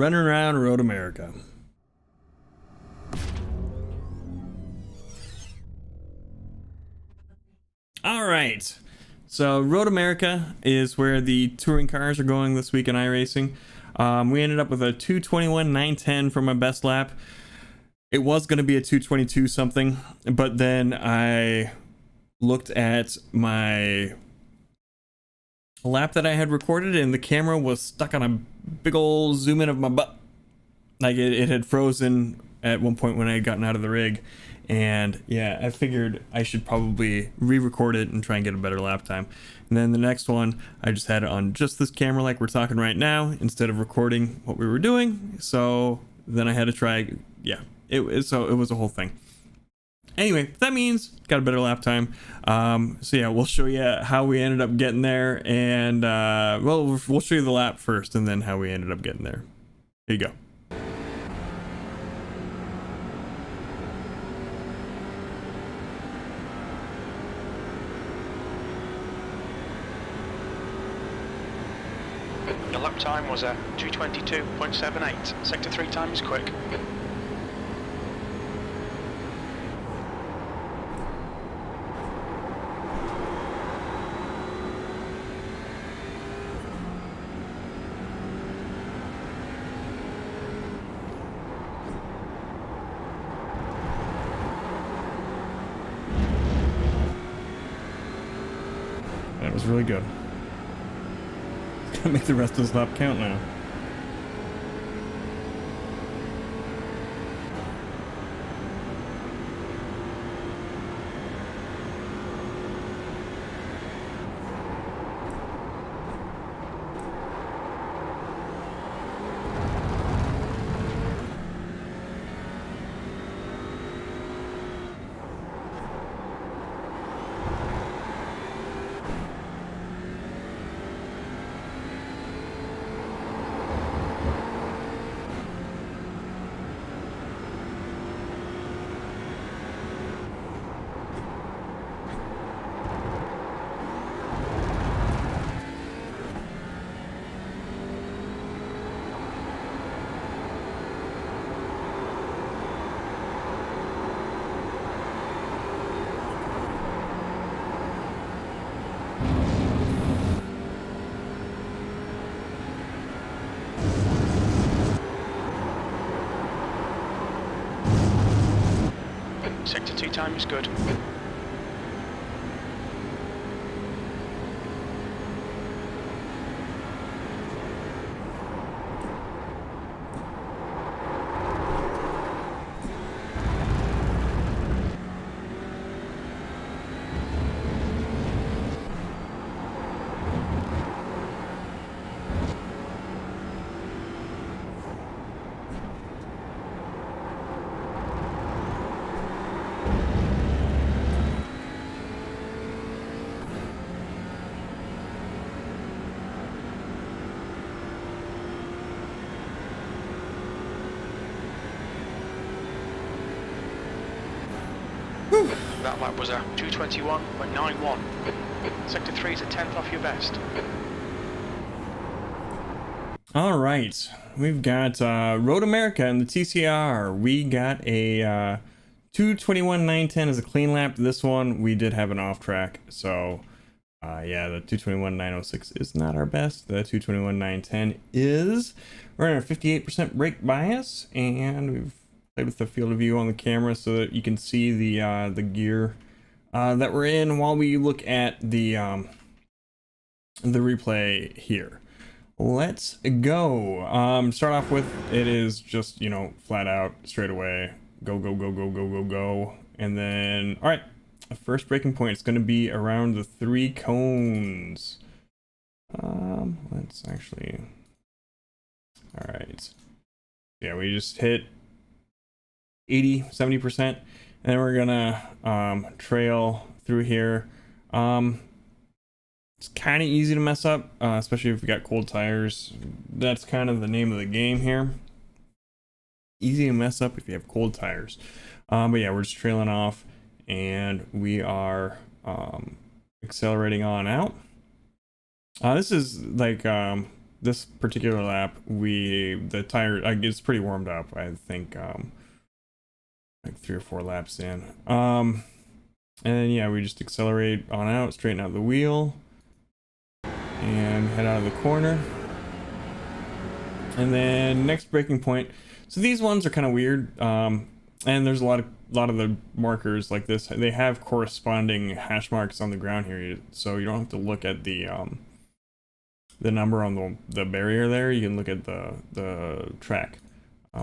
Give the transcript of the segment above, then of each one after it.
running around Road America. All right. So Road America is where the touring cars are going this week in iRacing. We ended up with a 221.910 for my best lap. It was going to be a 222 something, but then I looked at my lap that I had recorded and the camera was stuck on a big old zoom in of my butt. Like it had frozen at one point when I had gotten out of the rig. And yeah, I figured I should probably re-record it and try and get a better lap time. And then the next one, I just had it on just this camera like we're talking right now instead of recording what we were doing. So then I had to try, yeah, it was a whole thing. Anyway, that means got a better lap time. So yeah, we'll show you how we ended up getting there, and well, we'll show you the lap first and then how we ended up getting there. Here you go. The lap time was a 222.78. Sector 3 time is quick. That was really good. Gotta make the rest of this lap count now. Sector 2 time is good. That lap was a 221.91. Sector 3 is a 10th off your best. All right, we've got Road America and the TCR. We got a 221.910 as a clean lap. This one we did have an off track, so yeah, the 221.906 is not our best. The 221.910 is. We're in our 58% brake bias, and we've played with the field of view on the camera so that you can see the gear that we're in while we look at the replay here. Let's go. Start off with, it is just, you know, flat out straight away go, and then all right, the first braking point is going to be around the 3 cones. Let's actually, all right, yeah, we just hit 80-70%, and then we're gonna trail through here. It's kind of easy to mess up, especially if you got cold tires. That's kind of the name of the game here. Easy to mess up if you have cold tires. But yeah, we're just trailing off, and we are accelerating on out. This is like this particular lap, the tire, it's pretty warmed up. I think like 3 or 4 laps in. And yeah, we just accelerate on out, straighten out the wheel, and head out of the corner. And then next braking point. So these ones are kind of weird. And there's a lot of the markers like this. They have corresponding hash marks on the ground here, so you don't have to look at the number on the barrier there. You can look at the track,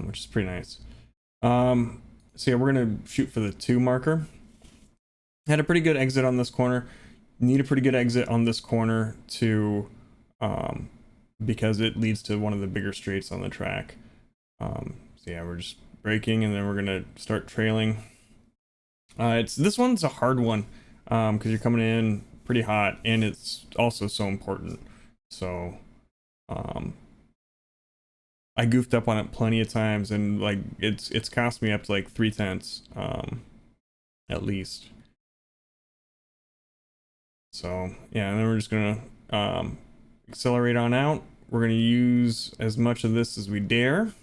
which is pretty nice. So yeah, we're gonna shoot for the 2 marker. Had a pretty good exit on this corner. Need a pretty good exit on this corner to because it leads to one of the bigger straights on the track. So yeah, we're just braking, and then we're gonna start trailing. This one's a hard one because you're coming in pretty hot, and it's also so important. So I goofed up on it plenty of times, and like it's cost me up to like 3/10 at least. So yeah, and then we're just gonna accelerate on out. We're gonna use as much of this as we dare.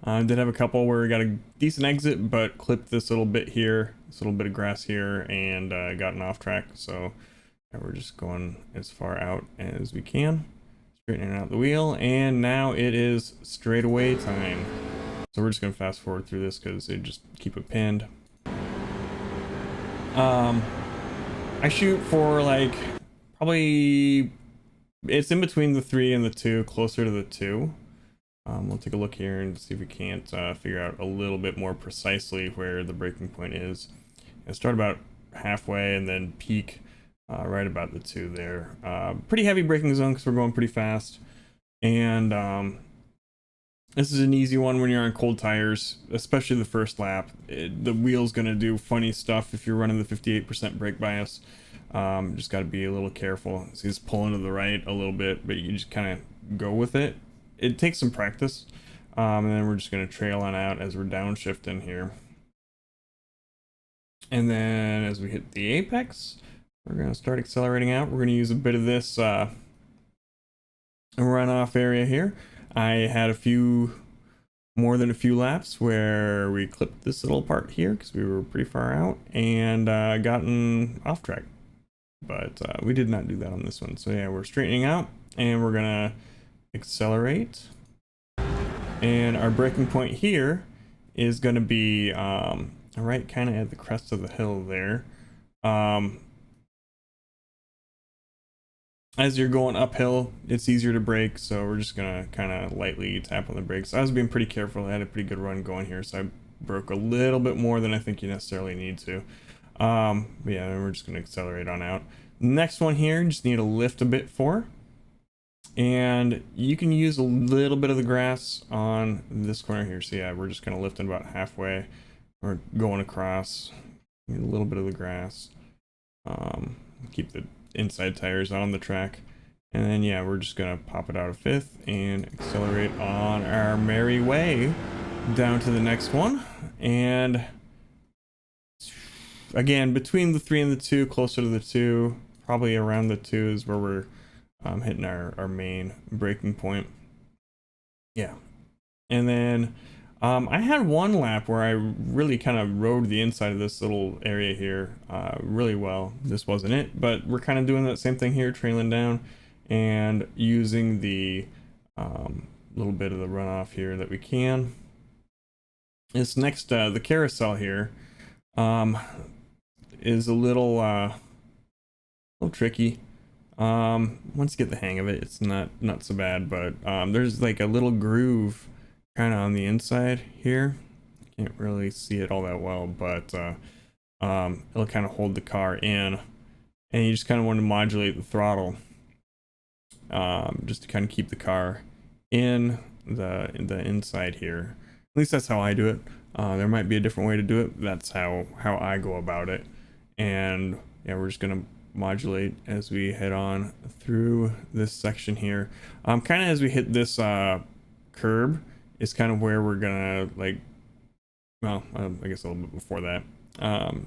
I did have a couple where we got a decent exit, but clipped this little bit here, this little bit of grass here, and gotten off track. So we're just going as far out as we can, straightening out the wheel, and now it is straightaway time. So we're just gonna fast forward through this because they just keep it pinned. I shoot for like probably it's in between the 3 and the 2, closer to the 2. We'll take a look here and see if we can't figure out a little bit more precisely where the braking point is. I start about halfway and then peak right about the 2 there. Pretty heavy braking zone because we're going pretty fast. And this is an easy one when you're on cold tires, especially the first lap. The wheel's going to do funny stuff if you're running the 58% brake bias. Just got to be a little careful. So he's pulling to the right a little bit, but you just kind of go with it. It takes some practice. And then we're just going to trail on out as we're downshifting here. And then as we hit the apex, we're going to start accelerating out. We're going to use a bit of this runoff area here. I had more than a few laps where we clipped this little part here because we were pretty far out and gotten off track. But we did not do that on this one. So yeah, we're straightening out and we're gonna accelerate. And our braking point here is gonna be right kind of at the crest of the hill there. As you're going uphill, it's easier to brake, so we're just gonna kind of lightly tap on the brakes. I was being pretty careful. I had a pretty good run going here, so I broke a little bit more than I think you necessarily need to. But yeah, then we're just gonna accelerate on out. Next one here, you just need to lift a bit for, and you can use a little bit of the grass on this corner here. So yeah, we're just gonna lift in about halfway. We're going across, a little bit of the grass. Keep the inside tires on the track, and then yeah, we're just gonna pop it out a 5th and accelerate on our merry way down to the next one. And again, between the 3 and the 2, closer to the 2, probably around the 2 is where we're hitting our main braking point. Yeah, and then I had one lap where I really kind of rode the inside of this little area here really well. This wasn't it, but we're kind of doing that same thing here, trailing down and using the little bit of the runoff here that we can. This next, the carousel here is a little tricky. Once you get the hang of it, it's not so bad, but there's like a little groove kind of on the inside here. Can't really see it all that well, but it'll kind of hold the car in, and you just kind of want to modulate the throttle just to kind of keep the car in the inside here. At least that's how I do it. There might be a different way to do it, but that's how I go about it. And yeah, we're just gonna modulate as we head on through this section here. Kind of as we hit this curb is kind of where we're gonna, like, well, I guess a little bit before that,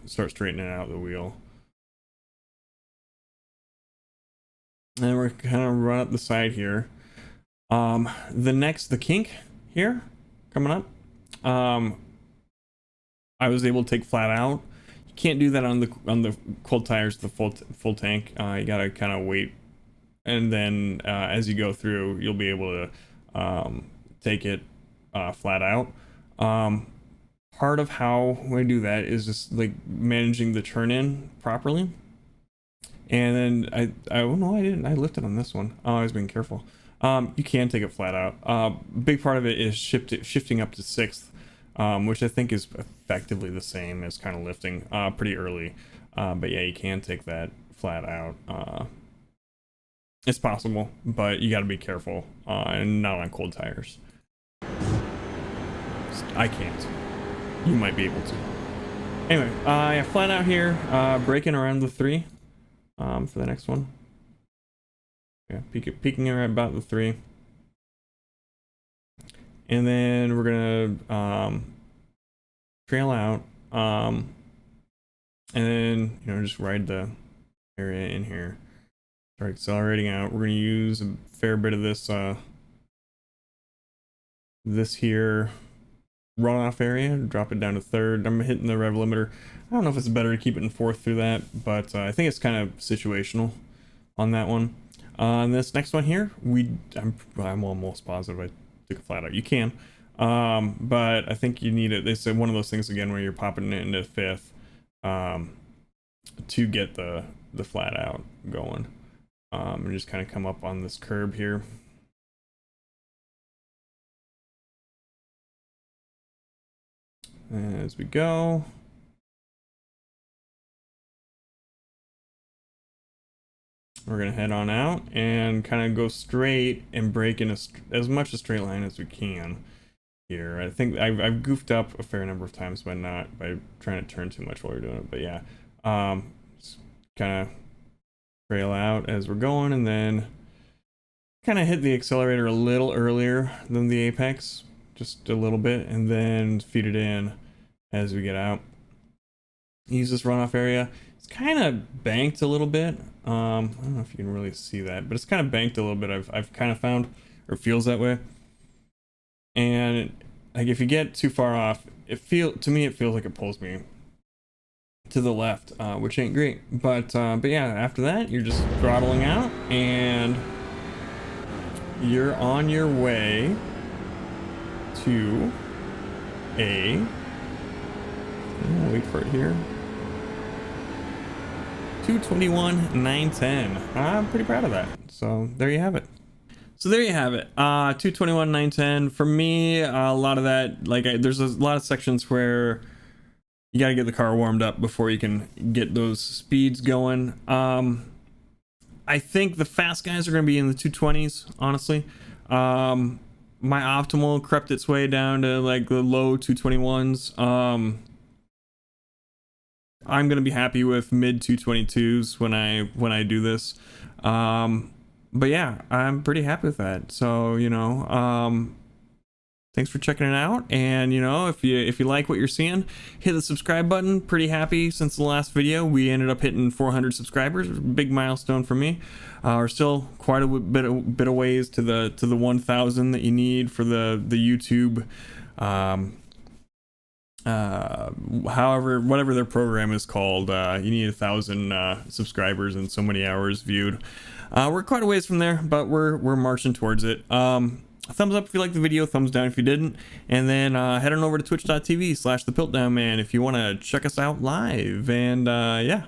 start straightening out the wheel. And we're kind of run up the side here. The kink here coming up. I was able to take flat out. You can't do that on the cold tires, the full tank. You gotta kind of wait, and then as you go through, you'll be able to take it flat out. Part of how we do that is just like managing the turn in properly. And then oh no, I didn't. I lifted on this one. Oh, I was being careful. You can take it flat out. Big part of it is shifting up to 6th, which I think is effectively the same as kind of lifting pretty early. But yeah, you can take that flat out. It's possible, but you got to be careful, and not on cold tires. I can't. You might be able to. Anyway, yeah, flat out here, braking around the 3 for the next one. Yeah, peaking right about the 3. And then we're gonna trail out, and then just ride the area in here. Start accelerating out. We're gonna use a fair bit of this here runoff area, drop it down to 3rd. I'm hitting the rev limiter. I don't know if it's better to keep it in 4th through that, but I think it's kind of situational on that one. On this next one here, I'm almost positive I took a flat out. You can, but I think you need it. They said one of those things again where you're popping it into 5th to get the flat out going. And just kind of come up on this curb here. As we go. We're gonna head on out and kind of go straight and break in as much a straight line as we can here. I think I've goofed up a fair number of times by trying to turn too much while we're doing it. But yeah, just kind of trail out as we're going, and then kind of hit the accelerator a little earlier than the apex, just a little bit, and then feed it in as we get out. Use this runoff area. It's kind of banked a little bit. I don't know if you can really see that, but it's kind of banked a little bit. I've kind of found, or feels that way. And like if you get too far off, to me it feels like it pulls me to the left, which ain't great. But yeah, after that you're just throttling out and you're on your way to I'll wait for it here. 221.910. I'm pretty proud of that. So there you have it. 221.910 for me. A lot of that, there's a lot of sections where you got to get the car warmed up before you can get those speeds going. I think the fast guys are going to be in the 220s, honestly. My optimal crept its way down to like the low 221s. I'm gonna be happy with mid 222s when I do this. But yeah, I'm pretty happy with that. So thanks for checking it out. And if you like what you're seeing, hit the subscribe button. Pretty happy since the last video we ended up hitting 400 subscribers. Big milestone for me. We're still quite a bit of ways to the 1,000 that you need for the YouTube. Whatever their program is called, you need 1,000 subscribers and so many hours viewed. We're quite a ways from there, but we're marching towards it. Thumbs up if you liked the video, thumbs down if you didn't, and then head on over to twitch.tv/thepiltdownman if you want to check us out live. And yeah,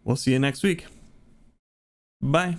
we'll see you next week. Bye.